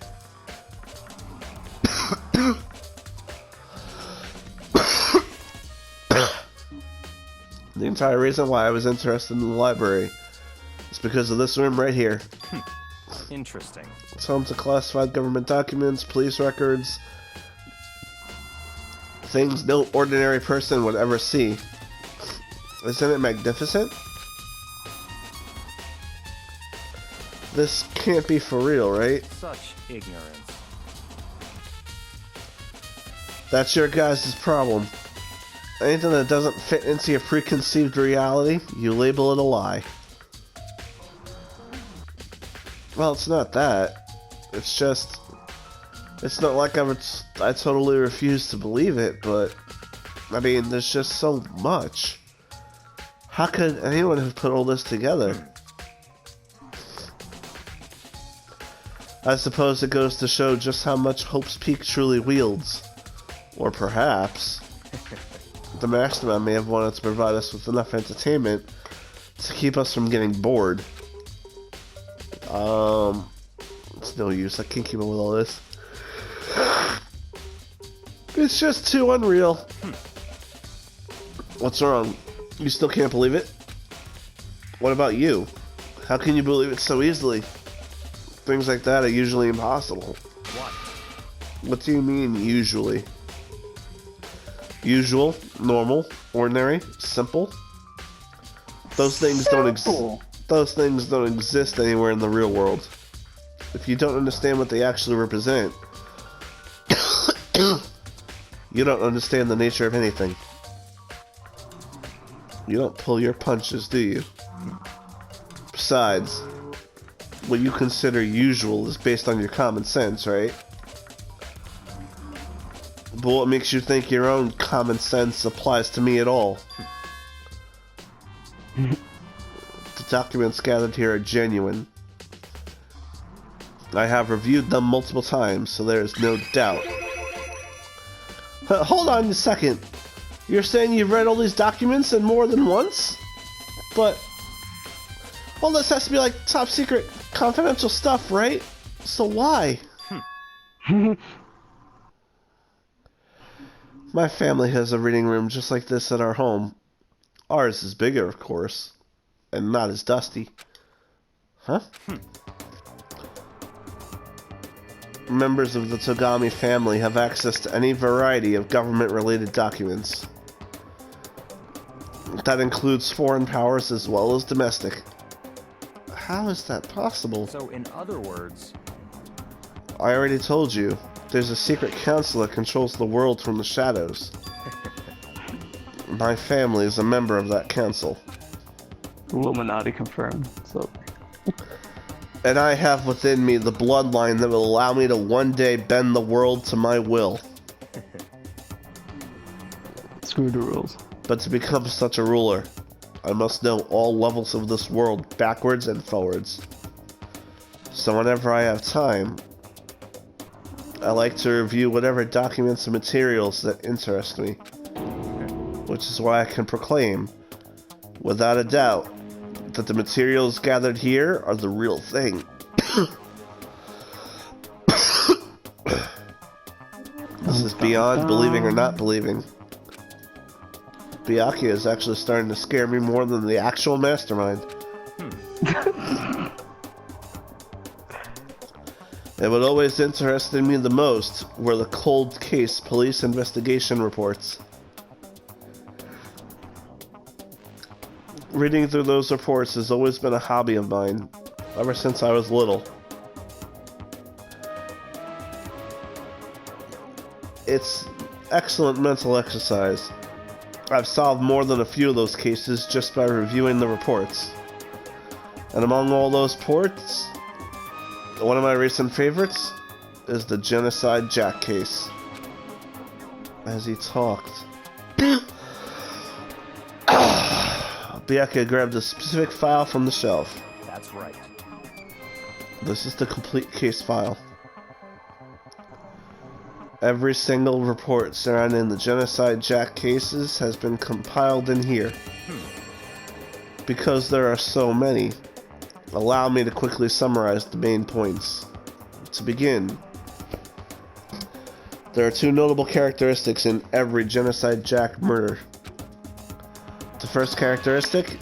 Speaker 1: The entire reason why I was interested in the library is because of this room right here.
Speaker 5: Interesting.
Speaker 1: It's home to classified government documents, police records, things no ordinary person would ever see. Isn't it magnificent? This can't be for real, right?
Speaker 5: Such ignorance.
Speaker 1: That's your guys' problem. Anything that doesn't fit into your preconceived reality, you label it a lie. Well, it's not that. It's just... It's not like I totally refuse to believe it, but... I mean, there's just so much. How could anyone have put all this together? I suppose it goes to show just how much Hope's Peak truly wields. Or perhaps... the mastermind may have wanted to provide us with enough entertainment to keep us from getting bored. It's no use. I can't keep up with all this. It's just too unreal. What's wrong? You still can't believe it? What about you? How can you believe it so easily? Things like that are usually impossible.
Speaker 5: What?
Speaker 1: What do you mean, usually? Usual, normal, ordinary, simple. Those things don't exist anywhere in the real world. If you don't understand what they actually represent, you don't understand the nature of anything. You don't pull your punches, do you? Besides, what you consider usual is based on your common sense, right? But what makes you think your own common sense applies to me at all? The documents gathered here are genuine. I have reviewed them multiple times, so there is no doubt. Hold on a second. You're saying you've read all these documents and more than once? But... all this has to be like top secret, confidential stuff, right? So why? My family has a reading room just like this at our home. Ours is bigger, of course, and not as dusty. Huh? Members of the Togami family have access to any variety of government-related documents. That includes foreign powers as well as domestic. How is that possible?
Speaker 5: So, in other words,
Speaker 1: I already told you. There's a secret council that controls the world from the shadows. My family is a member of that council.
Speaker 2: Illuminati confirmed. So.
Speaker 1: And I have within me the bloodline that will allow me to one day bend the world to my will.
Speaker 2: Screw the rules.
Speaker 1: But to become such a ruler, I must know all levels of this world backwards and forwards. So whenever I have time, I like to review whatever documents and materials that interest me. Which is why I can proclaim, without a doubt, that the materials gathered here are the real thing. This is beyond believing or not believing. Byakuya is actually starting to scare me more than the actual mastermind. And what always interested me the most were the cold case police investigation reports. Reading through those reports has always been a hobby of mine, ever since I was little. It's excellent mental exercise. I've solved more than a few of those cases just by reviewing the reports. And among all those reports, one of my recent favorites is the Genocide Jack case. As he talked, Byakuya grabbed a specific file from the shelf.
Speaker 5: that's right.
Speaker 1: This is the complete case file. Every single report surrounding the Genocide Jack cases has been compiled in here. Because there are so many, allow me to quickly summarize the main points. To begin, there are two notable characteristics in every Genocide Jack murder. The first characteristic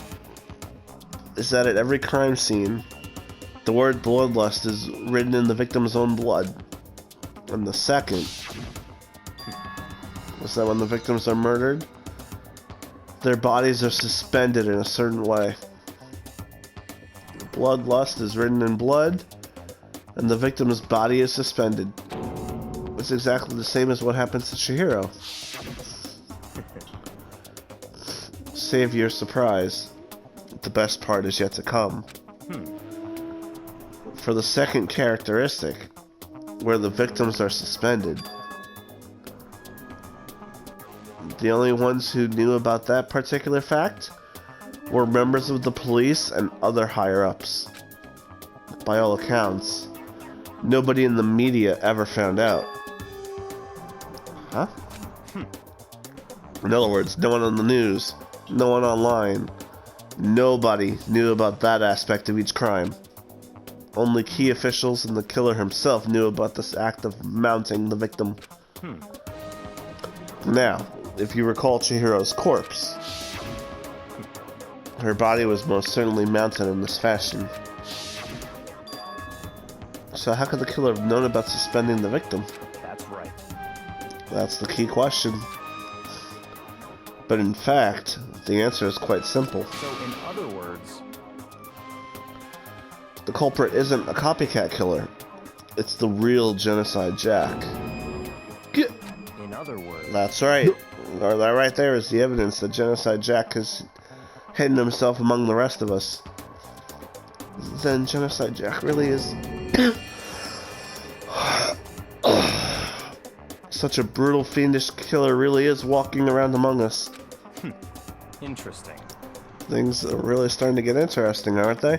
Speaker 1: is that at every crime scene, the word bloodlust is written in the victim's own blood. And the second is that when the victims are murdered, their bodies are suspended in a certain way. Bloodlust is written in blood, and the victim's body is suspended. It's exactly the same as what happens to Chihiro. Save your surprise. The best part is yet to come. For the second characteristic, where the victims are suspended, the only ones who knew about that particular fact were members of the police and other higher-ups. By all accounts, nobody in the media ever found out. Huh? In other words, no one on the news, no one online, nobody knew about that aspect of each crime. Only key officials and the killer himself knew about this act of mounting the victim. Now, if you recall Chihiro's corpse, her body was most certainly mounted in this fashion. So how could the killer have known about suspending the victim?
Speaker 5: That's right.
Speaker 1: That's the key question. But in fact, the answer is quite simple.
Speaker 5: So, in other words,
Speaker 1: The culprit isn't a copycat killer. It's the real Genocide Jack.
Speaker 5: in other words,
Speaker 1: That's right. That right there is the evidence that Genocide Jack has hidden himself among the rest of us. Then Genocide Jack really is such a brutal, fiendish killer really is walking around among us.
Speaker 5: interesting.
Speaker 1: Things are really starting to get interesting, aren't they?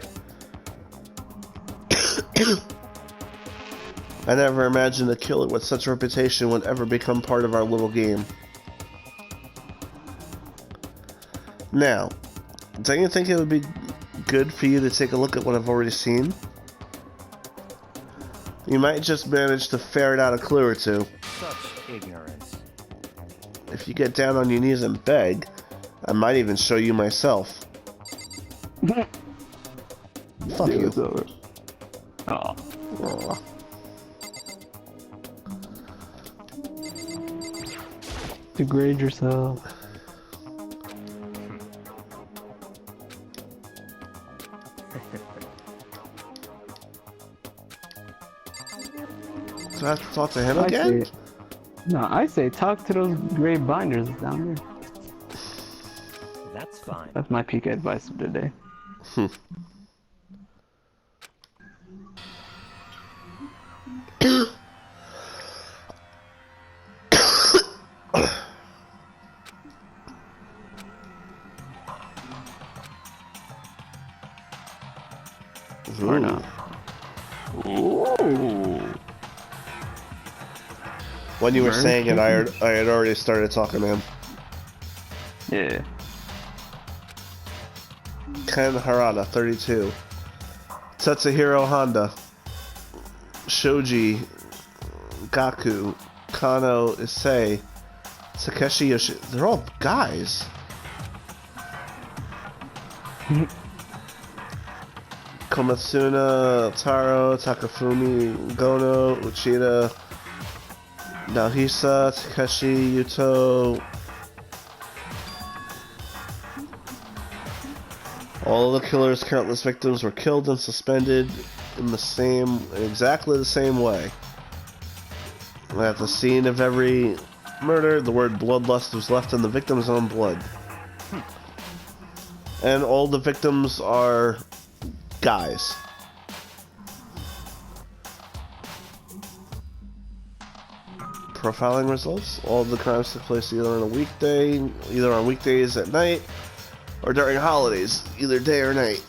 Speaker 1: I never imagined a killer with such a reputation would ever become part of our little game. Now, don't you think it would be good for you to take a look at what I've already seen? You might just manage to ferret out a clue or two.
Speaker 5: Such ignorance.
Speaker 1: If you get down on your knees and beg, I might even show you myself. Fuck you.
Speaker 2: It's over. Oh.
Speaker 1: Aw.
Speaker 2: Degrade yourself.
Speaker 1: Do I have to talk to him
Speaker 2: I
Speaker 1: again?
Speaker 2: say, no, I say talk to those gray binders down there.
Speaker 5: That's fine.
Speaker 2: That's my Pika advice of the day. Or not. Ooh.
Speaker 1: When you were
Speaker 2: Very
Speaker 1: saying it, I
Speaker 2: tricky.
Speaker 1: had already started talking to him.
Speaker 2: Yeah.
Speaker 1: Ken Harada, 32. Tetsuhiro Honda. Shoji Gaku. Kano Issei. Takeshi Yoshi. They're all guys. Komatsuna, Taro, Takafumi, Gono, Uchida, Naohisa, Takeshi, Yuto. All of the killer's countless victims were killed and suspended in exactly the same way. At the scene of every murder, the word bloodlust was left in the victim's own blood. And all the victims are guys. Profiling results. All of the crimes took place either on weekdays at night, or during holidays, either day or night.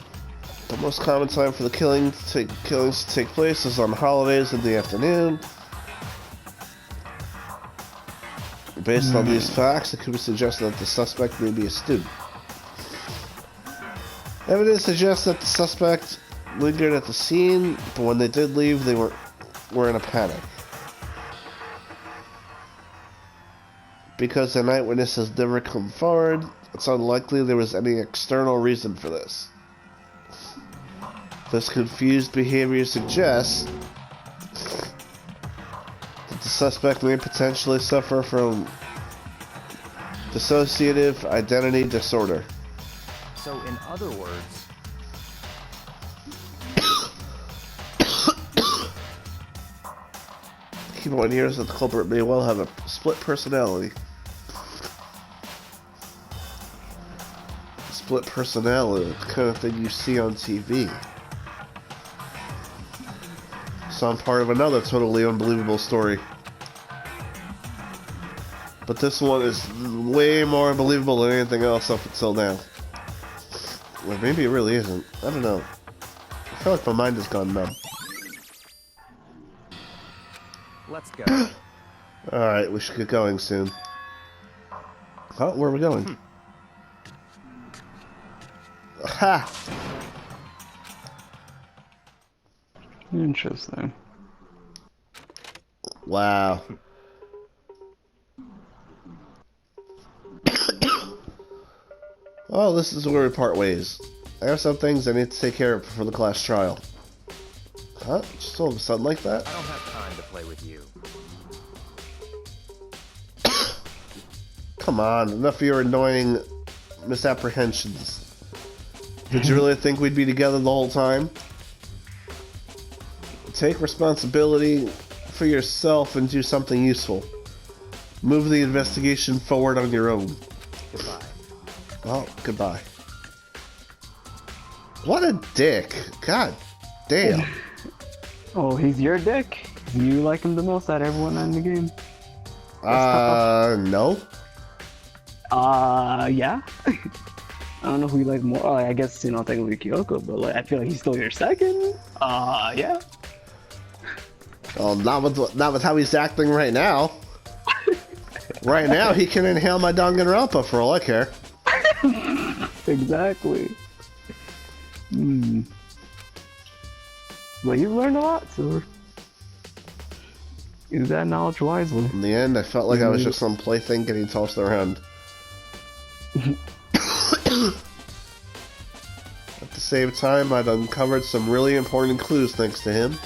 Speaker 1: The most common time for the killings to take place is on holidays in the afternoon. Based on these facts, it could be suggested that the suspect may be a student. Evidence suggests that the suspect lingered at the scene, but when they did leave, they were in a panic. Because the night witnesses never come forward, it's unlikely there was any external reason for this. This confused behavior suggests that the suspect may potentially suffer from dissociative identity disorder.
Speaker 5: So, in other words,
Speaker 1: key point here is that the culprit may well have a split personality. Split personality, the kind of thing you see on TV. So I'm part of another totally unbelievable story. But this one is way more unbelievable than anything else up until now. Well, maybe it really isn't. I don't know. I feel like my mind has gone numb.
Speaker 5: let's go.
Speaker 1: Alright, we should get going soon. Oh, where are we going? Ha!
Speaker 2: Interesting.
Speaker 1: Wow. Oh, this is where we part ways. I have some things I need to take care of before the class trial. Huh? Just all of a sudden like that?
Speaker 5: I don't have time to play with you.
Speaker 1: Come on, enough of your annoying misapprehensions. Did you really think we'd be together the whole time? Take responsibility for yourself and do something useful. Move the investigation forward on your own.
Speaker 5: Goodbye.
Speaker 1: Well, goodbye. What a dick. God damn.
Speaker 2: Oh, he's your dick? You like him the most out of everyone in the game?
Speaker 1: No.
Speaker 2: Yeah? I don't know who you like more. Oh, I guess, technically Kyoko, but like, I feel like he's still your second. Yeah.
Speaker 1: Well, not with how he's acting right now. Right now, he can inhale my Danganronpa for all I care.
Speaker 2: Exactly. Well, you've learned a lot, so use that knowledge wisely.
Speaker 1: In the end, I felt like I was just some plaything getting tossed around. At the same time, I'd uncovered some really important clues thanks to him.